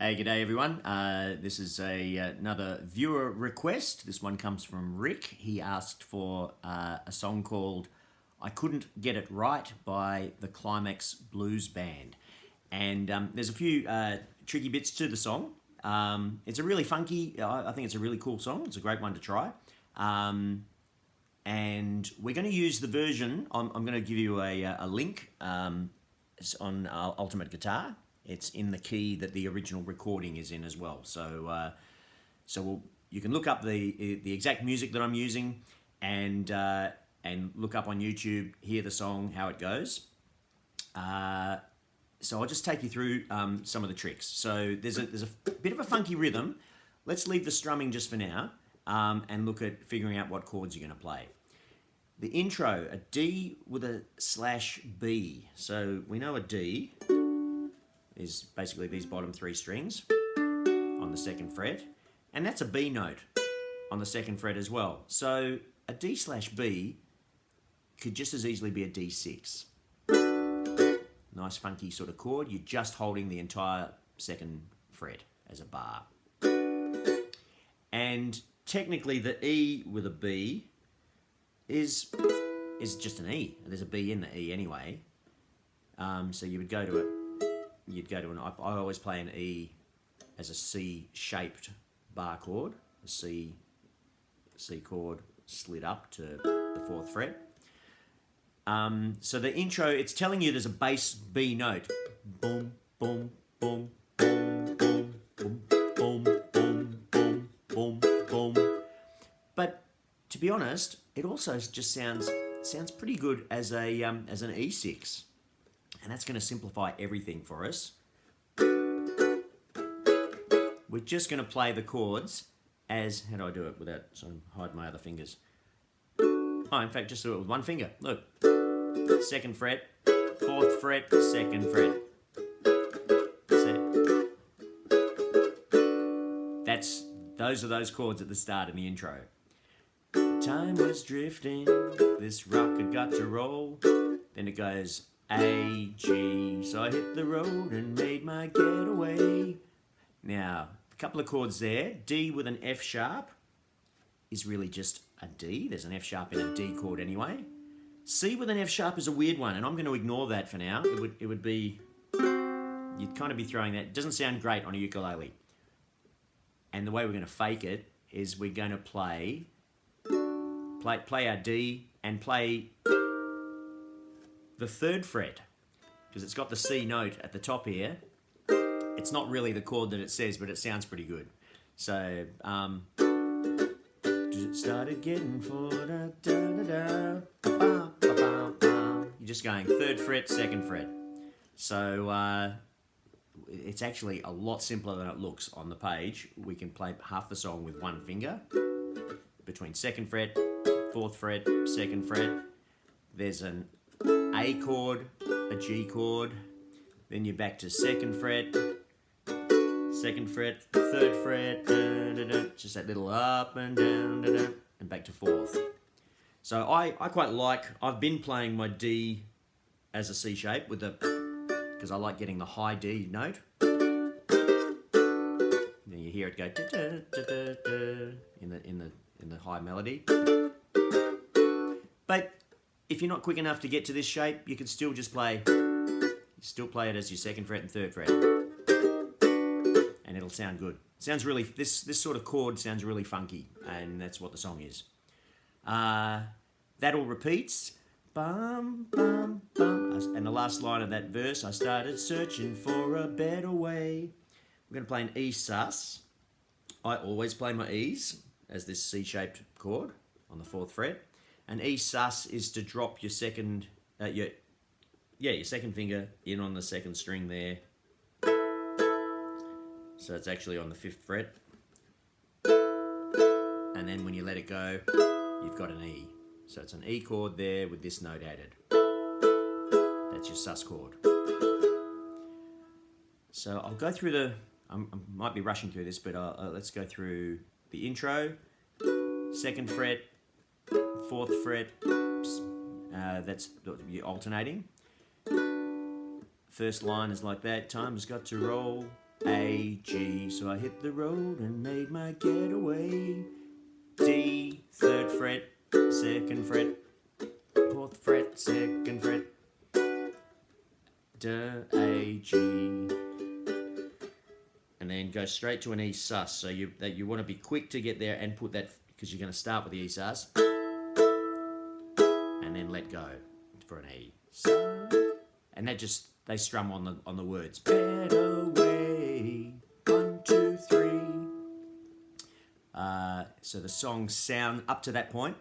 Hey, g'day everyone. This is another viewer request. This one comes from Rick. He asked for a song called I Couldn't Get It Right by the Climax Blues Band. And there's a few tricky bits to the song. It's a really funky, I think it's a really cool song. It's a great one to try. And we're going to use the version, I'm going to give you a link. It's on Ultimate Guitar. It's in the key that the original recording is in as well. So you can look up the exact music that I'm using and look up on YouTube, hear the song, how it goes. So I'll just take you through some of the tricks. So there's a bit of a funky rhythm. Let's leave the strumming just for now and look at figuring out what chords you're going to play. The intro, a D with a /B. So we know a D is basically these bottom three strings on the second fret, and that's a B note on the second fret as well. So a D/B could just as easily be a D6. Nice funky sort of chord. You're just holding the entire second fret as a bar. And technically the E with a B is just an E. There's a B in the E anyway. So you would go to it. You'd go to an. I always play an E as a C-shaped bar chord, a C chord slid up to the fourth fret. So the intro, it's telling you there's a bass B note. Boom, boom, boom, boom, boom, boom, boom, boom, boom, boom, boom. But to be honest, it also just sounds pretty good as an E6. And that's going to simplify everything for us. We're just going to play the chords as, how do I do it without sort of hide my other fingers? Oh, in fact, just do it with one finger. Look, second fret, fourth fret, second fret. Those are those chords at the start in the intro. Time was drifting, this rock had got to roll. Then it goes A, G, so I hit the road and made my getaway. Now, a couple of chords there. D with an F sharp is really just a D. There's an F sharp in a D chord anyway. C with an F sharp is a weird one, and I'm going to ignore that for now. It would be, you'd kind of be throwing that. It doesn't sound great on a ukulele. And the way we're going to fake it is we're going to play our D and play the third fret, because it's got the C note at the top here. It's not really the chord that it says, but it sounds pretty good. So, started getting for da da da da. You're just going third fret, second fret. So it's actually a lot simpler than it looks on the page. We can play half the song with one finger between second fret, fourth fret, second fret. There's an A chord, a G chord, then you're back to second fret, third fret, just that little up and down, and back to fourth. So I quite like, I've been playing my D as a C shape with because I like getting the high D note. Then you hear it go in the high melody. But if you're not quick enough to get to this shape, you can still just play it as your second fret and third fret. And it'll sound good. Sounds really, this sort of chord sounds really funky, and that's what the song is. That all repeats. Bum, bum, bum. And the last line of that verse, I started searching for a better way. We're going to play an E sus. I always play my E's as this C-shaped chord on the fourth fret. An E sus is to drop your second, your second finger in on the second string there. So it's actually on the fifth fret. And then when you let it go, you've got an E. So it's an E chord there with this note added. That's your sus chord. So I'll go through I might be rushing through this, but let's go through the intro. Second fret, fourth fret, that's you're alternating. First line is like that. Time's got to roll. A, G. So I hit the road and made my getaway. D, 3rd fret, 2nd fret, 4th fret, 2nd fret. D, A, G. And then go straight to an E sus. So you want to be quick to get there and put that, because you're going to start with the E sus. And then let go for an E. And that just, they strum on the words. Better way, 1, 2, 3. So the songs sound up to that point.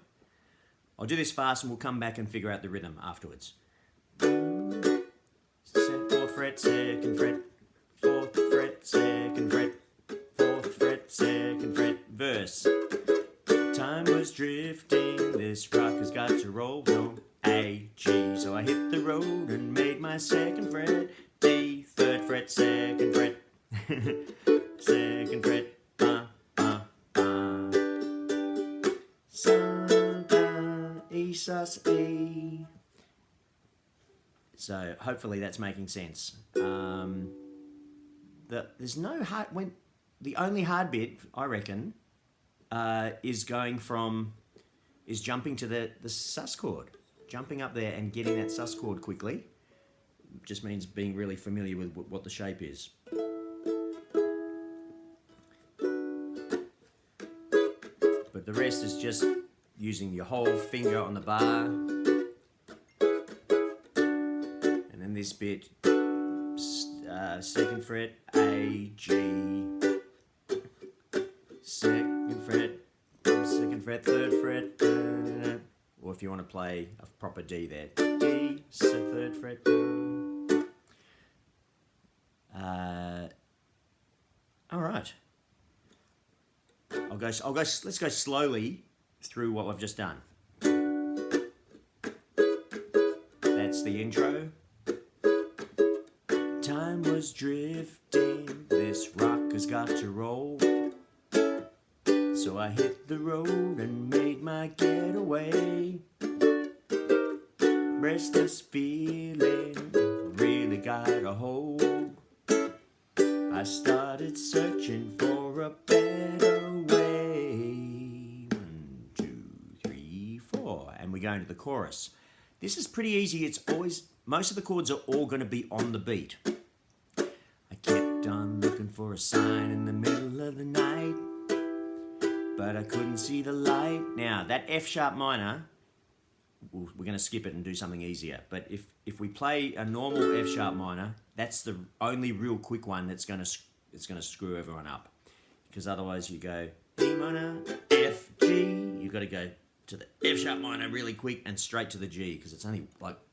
I'll do this fast and we'll come back and figure out the rhythm afterwards. 4th fret, 2nd fret, 4th fret, 2nd fret, 4th fret, 2nd fret, verse. Time was drifting, this rock has got to roll. No, A, G. So I hit the road and made my 2nd fret. D, 3rd fret, 2nd fret, 2nd fret. E sus E. So hopefully that's making sense. There's no hard when the only hard bit I reckon is jumping to the sus chord, jumping up there and getting that sus chord quickly. Just means being really familiar with what the shape is. But the rest is just using your whole finger on the bar. And then this bit, 2nd fret, A, G, 2nd fret, 2nd fret, 3rd fret, or if you want to play a proper D there, D, 3rd fret. All right. Let's go slowly through what we've just done. That's the intro. Time was drifting, this rock has got to roll. So I hit the road and made my getaway. Restless feeling really got a hold. I started searching for a better way. 1, 2, 3, 4. And we go into the chorus. This is pretty easy. It's always, most of the chords are all going to be on the beat. I kept on looking for a sign in the middle of the night, but I couldn't see the light. Now, that F sharp minor, we're going to skip it and do something easier. But if we play a normal F sharp minor, that's the only real quick one that's going to screw everyone up. Because otherwise you go E minor, F, G. You've got to go to the F sharp minor really quick and straight to the G, because it's only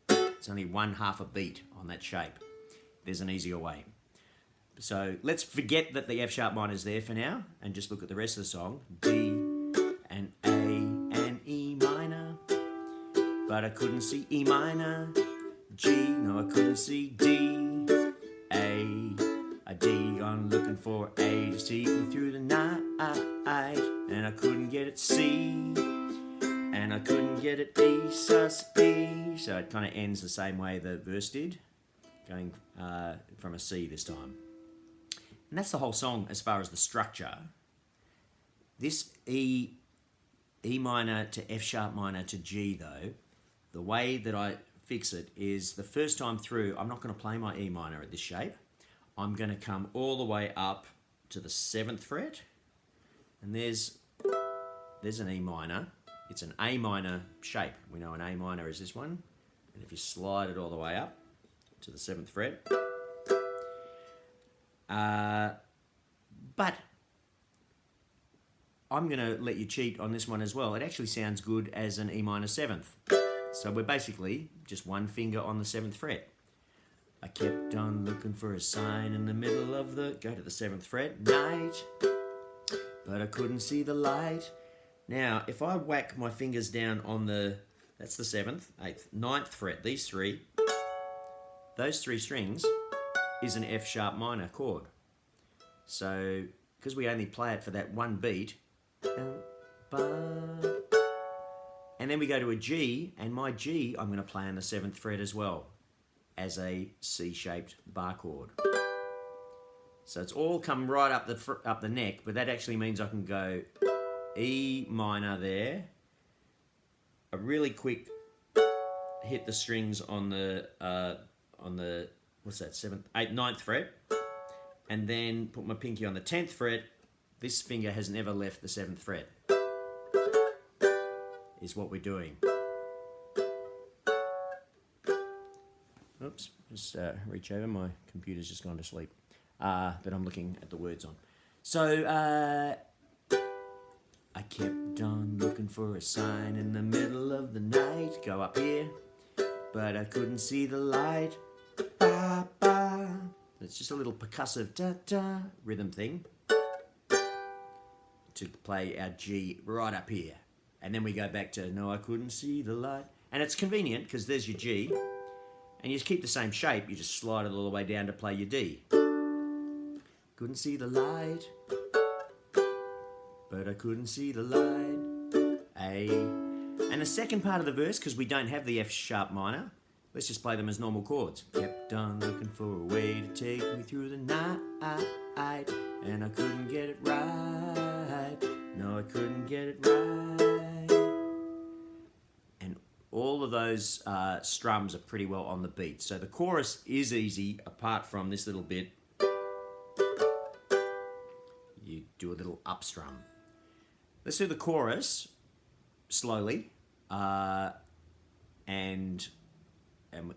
1/2 a beat on that shape. There's an easier way. So let's forget that the F sharp minor is there for now and just look at the rest of the song. D and A and E minor, but I couldn't see E minor. G, no, I couldn't see D. A D, I'm looking for A to see me through the night, and I couldn't get it C, and I couldn't get it E sus E. So it kind of ends the same way the verse did, going from a C this time. And that's the whole song as far as the structure. This E minor to F sharp minor to G though, the way that I fix it is the first time through, I'm not going to play my E minor at this shape. I'm going to come all the way up to the 7th fret, and there's an E minor. It's an A minor shape. We know an A minor is this one. And if you slide it all the way up to the 7th fret, but I'm going to let you cheat on this one as well. It actually sounds good as an E minor 7th. So we're basically just one finger on the 7th fret. I kept on looking for a sign in the middle of the, go to the 7th fret, night, but I couldn't see the light. Now, if I whack my fingers down on the, that's the 7th, 8th, 9th fret, these three, those three strings is an F sharp minor chord. So, because we only play it for that one beat, and then we go to a G, and my G I'm going to play on the 7th fret as well, as a C-shaped bar chord. So it's all come right up the neck, but that actually means I can go E minor there, a really quick hit the strings on the what's that, 9th fret, and then put my pinky on the 10th fret. This finger has never left the 7th fret, is what we're doing. Oops, just reach over, my computer's just gone to sleep, that I'm looking at the words on. So, I kept on looking for a sign in the middle of the night, go up here, but I couldn't see the light. Ba, ba. It's just a little percussive da-da rhythm thing to play our G right up here. And then we go back to no, I couldn't see the light. And it's convenient because there's your G, and you just keep the same shape, you just slide it all the way down to play your D. Couldn't see the light, but I couldn't see the light. A. And the second part of the verse, because we don't have the F sharp minor, let's just play them as normal chords. Kept on looking for a way to take me through the night, and I couldn't get it right. No, I couldn't get it right. And all of those strums are pretty well on the beat. So the chorus is easy, apart from this little bit. You do a little up strum. Let's do the chorus slowly, and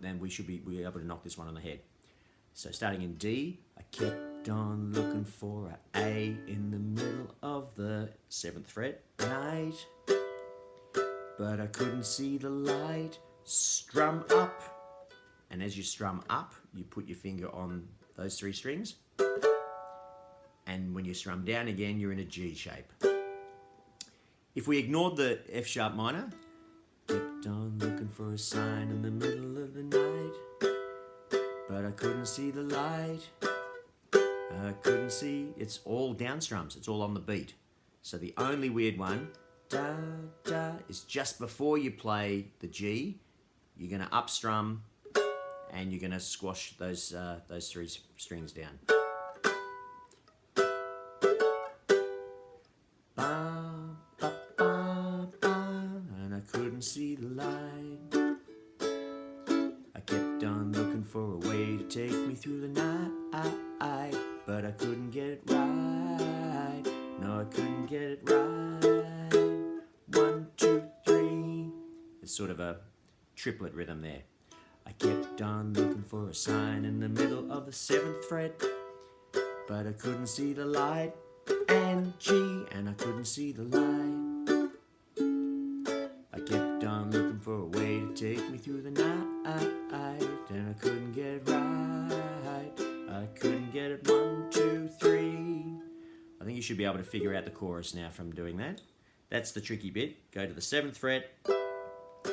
then we should be able to knock this one on the head. So starting in D, I kept on looking for a A in the middle of the 7th fret, night, but I couldn't see the light. Strum up, and as you strum up, you put your finger on those 3 strings, and when you strum down again, you're in a G shape. If we ignored the F sharp minor, kept on looking for a sign in the middle of the night, but I couldn't see the light. I couldn't see. It's all down strums. It's all on the beat. So the only weird one, da da, is just before you play the G. You're going to up strum, and you're going to squash those 3 strings down. See the light. I kept on looking for a way to take me through the night, but I couldn't get it right. No, I couldn't get it right. 1, 2, 3. It's sort of a triplet rhythm there. I kept on looking for a sign in the middle of the 7th fret, but I couldn't see the light. And G, and I couldn't see the light. I kept on looking for a way to take me through the night, and I couldn't get it right. I couldn't get it. 1, 2, 3. I think you should be able to figure out the chorus now from doing that. That's the tricky bit. Go to the 7th fret,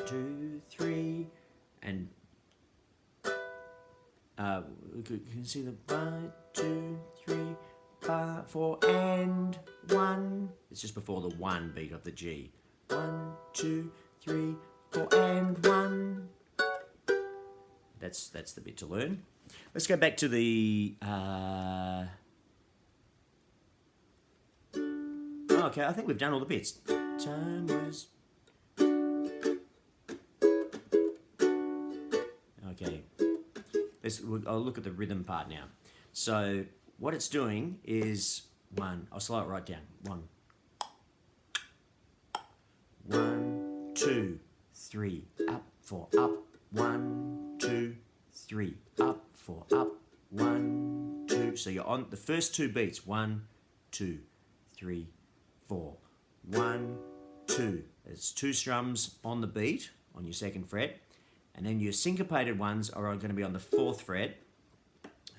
2, 3, and you can see the 1, 2, 3, 5, 4, and 1. It's just before the 1 beat of the G. 1, 2, 3, 4, and 1. That's the bit to learn. Let's go back to the. Okay, I think we've done all the bits. Time was. Okay. I'll look at the rhythm part now. So what it's doing is 1. I'll slow it right down. 1. 1, 2, 3, up, 4, up. 1, 2, 3, up, 4, up. 1, 2. So you're on the first 2 beats. 1, 2, 3, 4. 1, 2. It's 2 strums on the beat on your 2nd fret, and then your syncopated ones are going to be on the 4th fret.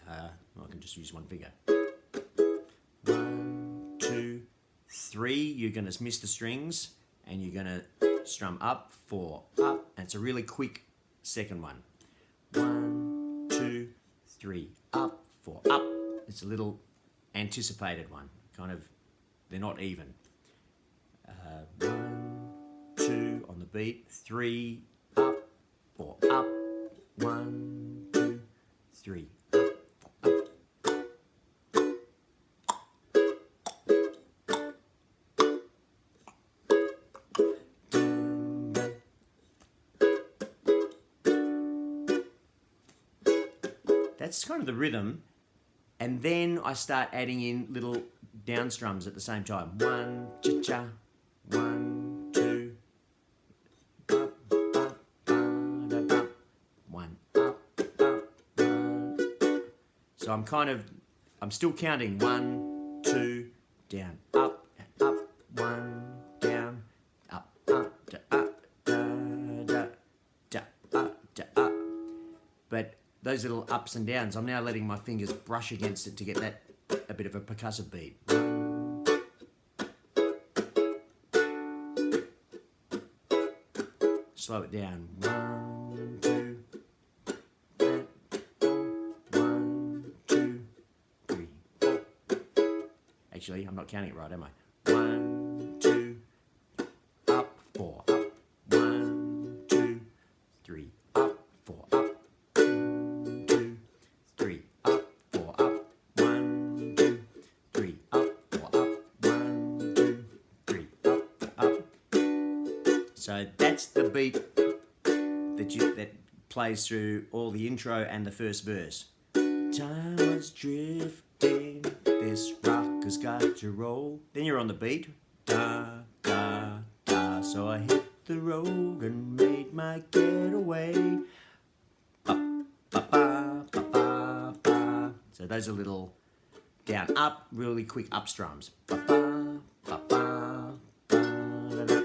I can just use one finger. 1, 2, 3. You're going to miss the strings, and you're going to strum up, 4, up, and it's a really quick second one. 1, 2, 3, up, 4, up. It's a little anticipated one. Kind of, they're not even. 1, 2 on the beat, 3, up, 4, up. 1, 2, 3, up, 4, up. that's kind of the rhythm. And then I start adding in little down strums at the same time. One, cha-cha, 1, 2, ba, ba, ba, da, ba. 1, up, up, 1. So I'm still counting 1, 2, down, up, 1, down, up, da, da, da, da. But those little ups and downs, I'm now letting my fingers brush against it to get that a bit of a percussive beat. Slow it down. 1, 2, 1, 2, 3, 4. Actually, I'm not counting it right, am I? 1, 2, up, 4, up. 1, 2, 3, up, 4, up. 1, 2, 3, up, 4, up. 1, 2, 3, up, 4, up. 1, 2, 3, up, 4, up. So that's the beat that plays through all the intro and the first verse. Time was drifting, this rock has got to roll. Then you're on the beat. Da, da, da. So I hit the road and made my getaway. Ba, ba, ba, ba, ba, ba. So those are little down, up, really quick up strums. Ba, ba, ba, ba, ba, da, da.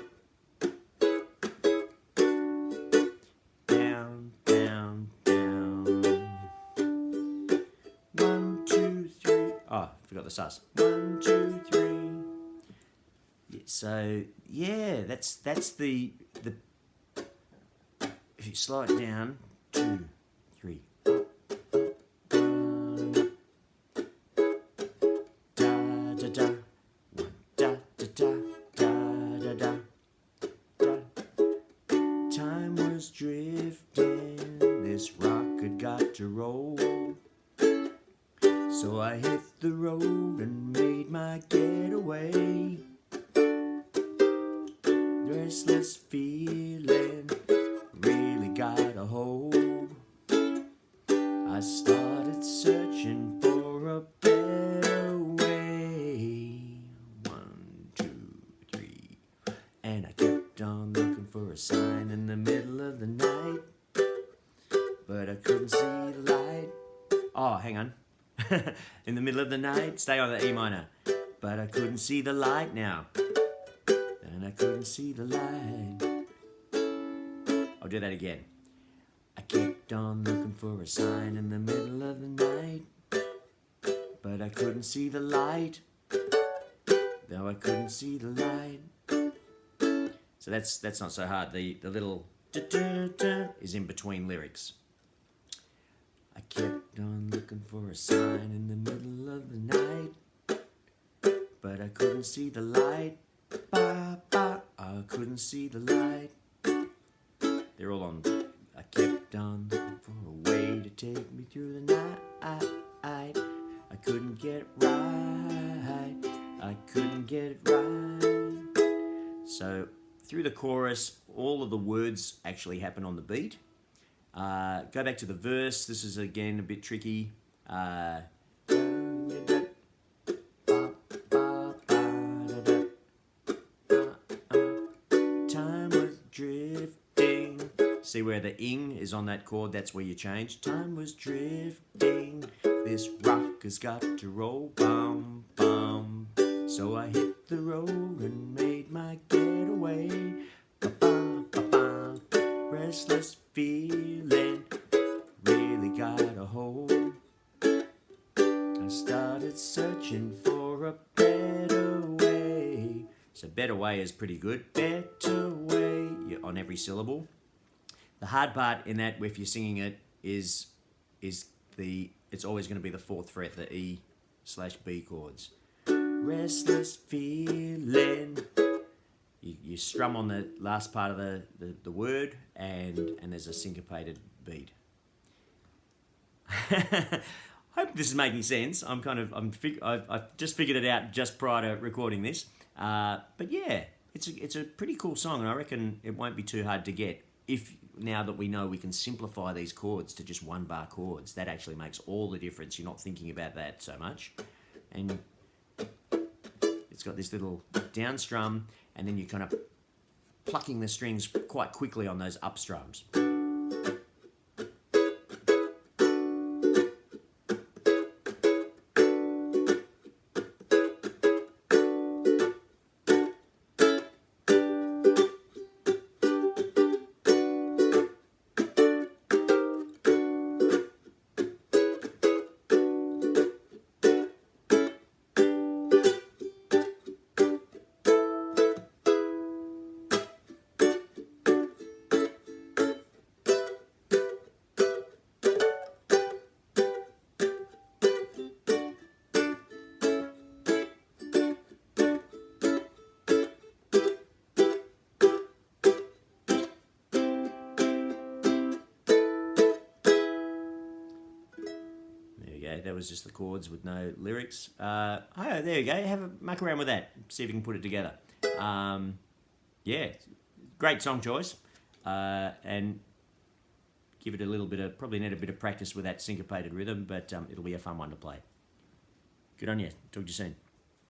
Down, down, down. 1, 2, 3. Oh, forgot the sus. 1, 2, 3. Yeah, so yeah, that's the. If you slow it down, 2, 3. Da da da, 1 da da da da da da da. Time was drifting, this rock had got to roll. So I hit the road and made my getaway. Restless feeling really got a hold. I started searching for a better way. 1, 2, 3. And I kept on looking for a sign in the middle of the night, but I couldn't see the light. Oh, hang on. In the middle of the night, stay on the E minor. But I couldn't see the light now. And I couldn't see the light. I'll do that again. I kept on looking for a sign in the middle of the night, but I couldn't see the light. No, I couldn't see the light. So that's not so hard. The little da-da-da is in between lyrics. I kept on looking for a sign in the middle of the night, but I couldn't see the light. Ba, ba, I couldn't see the light. They're all on. I kept on looking for a way to take me through the night. I couldn't get it right. I couldn't get it right. So through the chorus, all of the words actually happen on the beat. Go back to the verse. This is again a bit tricky. Time was drifting. See where the ing is on that chord? That's where you change. Time was drifting. This rock has got to roll. Bum, bum. So I hit the road and made my getaway. Ba-ba, ba-ba. Restless feeling really got a hold. I started searching for a better way. So better way is pretty good. Better way, you're on every syllable. The hard part in that, if you're singing it, is it's always going to be the 4th fret, the E/B chords. Restless feeling. You strum on the last part of the word, and there's a syncopated beat. Hope this is making sense. I've just figured it out just prior to recording this. But yeah, it's a pretty cool song, and I reckon it won't be too hard to get. If now that we know we can simplify these chords to just 1 bar chords, that actually makes all the difference. You're not thinking about that so much. And it's got this little down strum, and then you're kind of plucking the strings quite quickly on those up strums. That was just the chords with no lyrics. Oh, there you go. Have a muck around with that. See if you can put it together. Yeah, great song choice. And give it a little bit of, probably need a bit of practice with that syncopated rhythm, but it'll be a fun one to play. Good on you. Talk to you soon.